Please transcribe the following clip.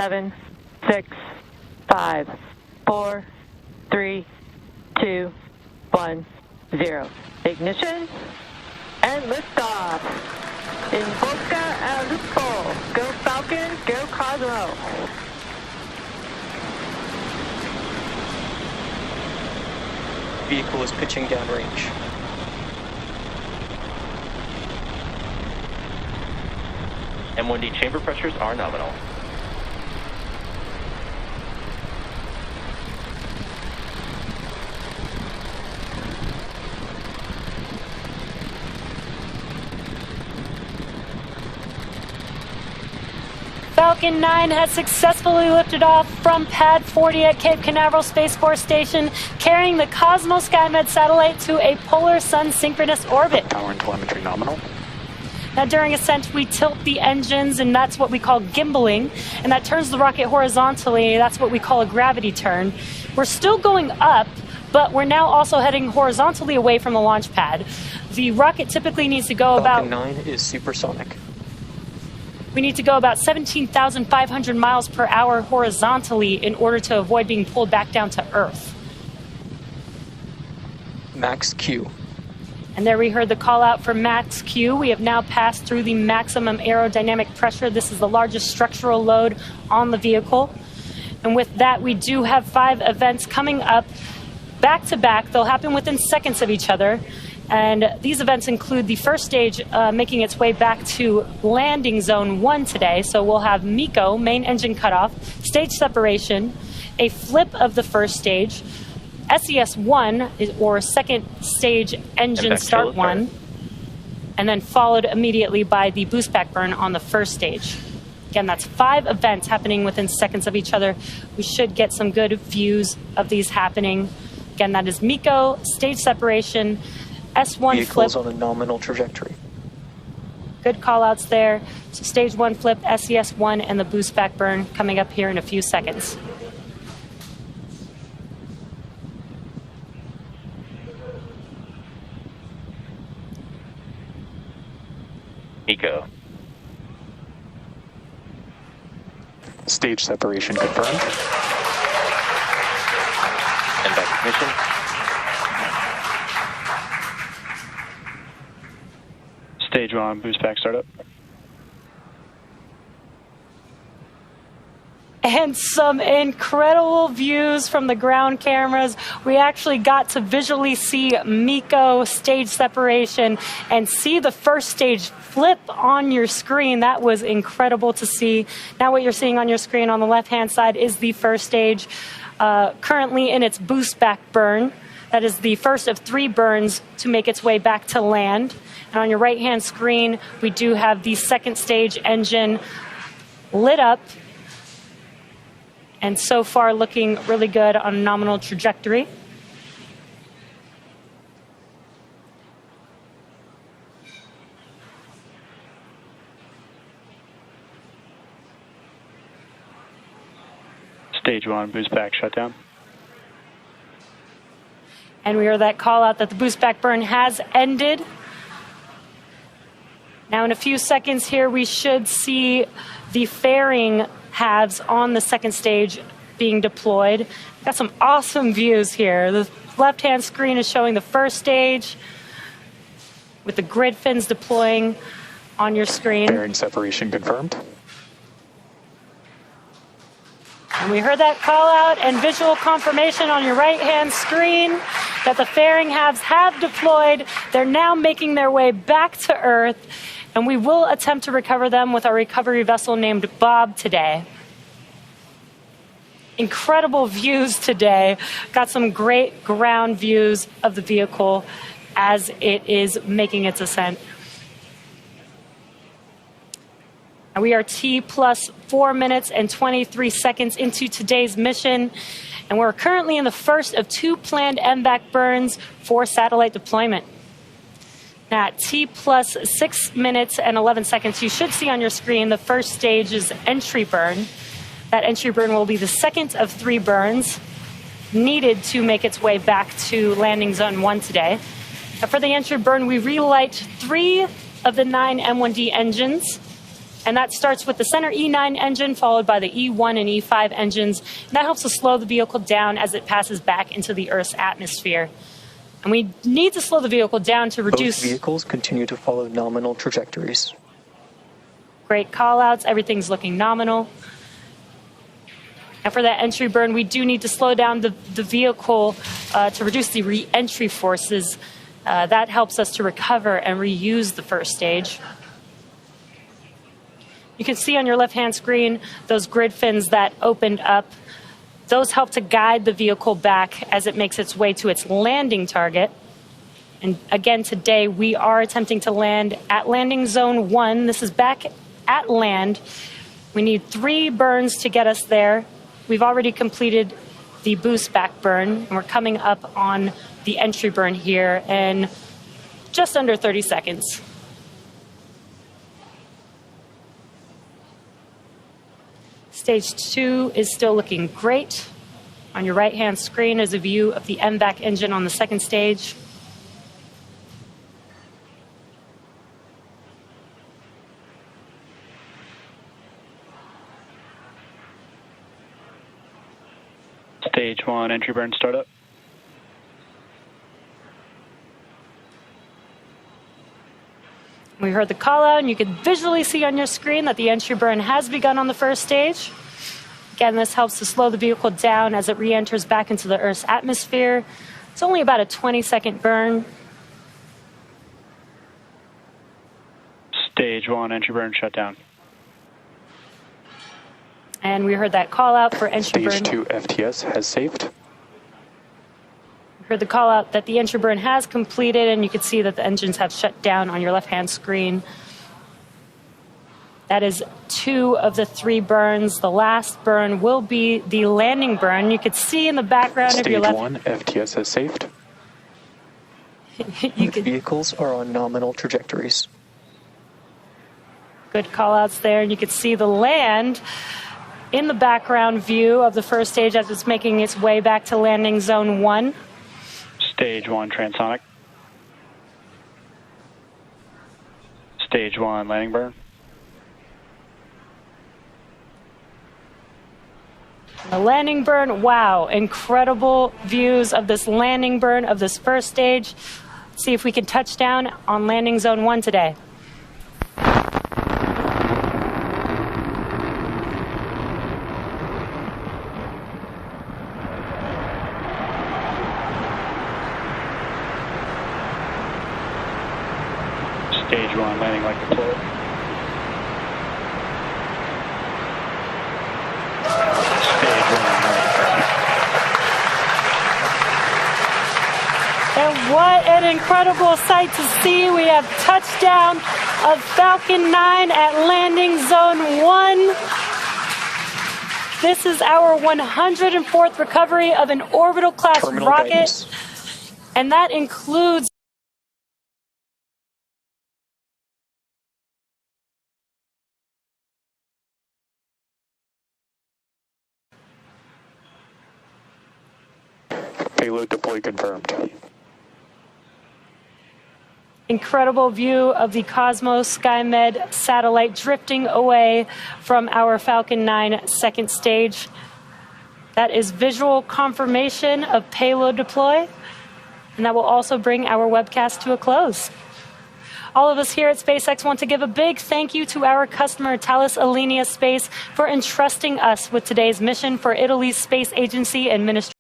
7, 6, 5, 4, 3, 2, 1, 0. Ignition and liftoff. In Volca and full. Go Falcon, go Cosmo. Vehicle is pitching downrange. M1D chamber pressures are nominal. Falcon 9 has successfully lifted off from Pad 40 at Cape Canaveral Space Force Station, carrying the COSMO-SkyMed satellite to a polar sun synchronous orbit. Power and telemetry nominal. Now during ascent, we tilt the engines, and that's what we call gimbaling, and that turns the rocket horizontally. That's what we call a gravity turn. We're still going up, but we're now also heading horizontally away from the launch pad. The rocket typically needs to go Falcon 9 is supersonic. We need to go about 17,500 miles per hour horizontally in order to avoid being pulled back down to Earth. Max Q. And there we heard the call out for Max Q. We have now passed through the maximum aerodynamic pressure. This is the largest structural load on the vehicle. And with that, we do have 5 events coming up back to back. They'll happen within seconds of each other. And these events include the first stage making its way back to landing zone 1 today. So we'll have MECO, main engine cutoff, stage separation, a flip of the first stage, SES-1, or second stage engine start 1, and then followed immediately by the boost back burn on the first stage. Again, that's 5 events happening within seconds of each other. We should get some good views of these happening. Again, that is MECO, stage separation, S1 Vehicles flip. on a nominal trajectory. Good call-outs there. So stage 1 flip, SES-1, and the boost back burn coming up here in a few seconds. MECO. Stage separation confirmed. And back ignition. Stage 1, boost back startup. And some incredible views from the ground cameras. We actually got to visually see MECO stage separation and see the first stage flip on your screen. That was incredible to see. Now what you're seeing on your screen on the left-hand side is the first stage, currently in its boost back burn. That is the first of 3 burns to make its way back to land. And on your right-hand screen, we do have the second stage engine lit up, and so far looking really good on a nominal trajectory. Stage 1, boost back shutdown. And we heard that call out that the boost back burn has ended. Now in a few seconds here, we should see the fairing halves on the second stage being deployed. Got some awesome views here. The left-hand screen is showing the first stage with the grid fins deploying on your screen. Fairing separation confirmed. And we heard that call out and visual confirmation on your right-hand screen that the fairing halves have deployed. They're now making their way back to Earth, and we will attempt to recover them with our recovery vessel named Bob today. Incredible views today. Got some great ground views of the vehicle as it is making its ascent. And we are T plus 4 minutes and 23 seconds into today's mission, and we're currently in the first of 2 planned MVAC burns for satellite deployment. Now at T plus 6 minutes and 11 seconds, you should see on your screen the first stage's entry burn. That entry burn will be the second of 3 burns needed to make its way back to landing zone 1 today. Now for the entry burn, we relight 3 of the 9 M1D engines. And that starts with the center E9 engine, followed by the E1 and E5 engines. And that helps to slow the vehicle down as it passes back into the Earth's atmosphere. And we need to slow the vehicle down to reduce... Both vehicles continue to follow nominal trajectories. Great call-outs. Everything's looking nominal. And for that entry burn, we do need to slow down the vehicle to reduce the re-entry forces. That helps us to recover and reuse the first stage. You can see on your left-hand screen those grid fins that opened up. Those help to guide the vehicle back as it makes its way to its landing target. And again, today we are attempting to land at landing zone 1. This is back at land. We need 3 burns to get us there. We've already completed the boost back burn, and we're coming up on the entry burn here in just under 30 seconds. Stage 2 is still looking great. On your right-hand screen is a view of the MVAC engine on the second stage. Stage 1 entry burn startup. We heard the call out, and you can visually see on your screen that the entry burn has begun on the first stage. Again, this helps to slow the vehicle down as it re-enters back into the Earth's atmosphere. It's only about a 20-second burn. Stage 1 entry burn shut down. And we heard that call out for entry burn. Stage 2 FTS has saved. We heard the call out that the entry burn has completed, and you can see that the engines have shut down on your left-hand screen. That is 2 of the 3 burns. The last burn will be the landing burn. You could see in the background of your left... Stage 1 FTS has saved. Vehicles are on nominal trajectories. Good call-outs there, and you could see the land in the background view of the first stage as it's making its way back to landing zone 1. Stage 1 transonic. Stage 1 landing burn. The landing burn, wow, incredible views of this landing burn of this first stage. Let's see if we can touch down on landing zone 1 today. Stage 1 landing like deployed. Stage 1 landing. And what an incredible sight to see. We have touchdown of Falcon 9 at landing zone 1. This is our 104th recovery of an orbital class Terminal rocket. guidance. And that includes Payload deploy confirmed. incredible view of the COSMO-SkyMed satellite drifting away from our Falcon 9 second stage. That is visual confirmation of payload deploy, and that will also bring our webcast to a close. All of us here at SpaceX want to give a big thank you to our customer, Thales Alenia Space, for entrusting us with today's mission for Italy's space agency and ministry.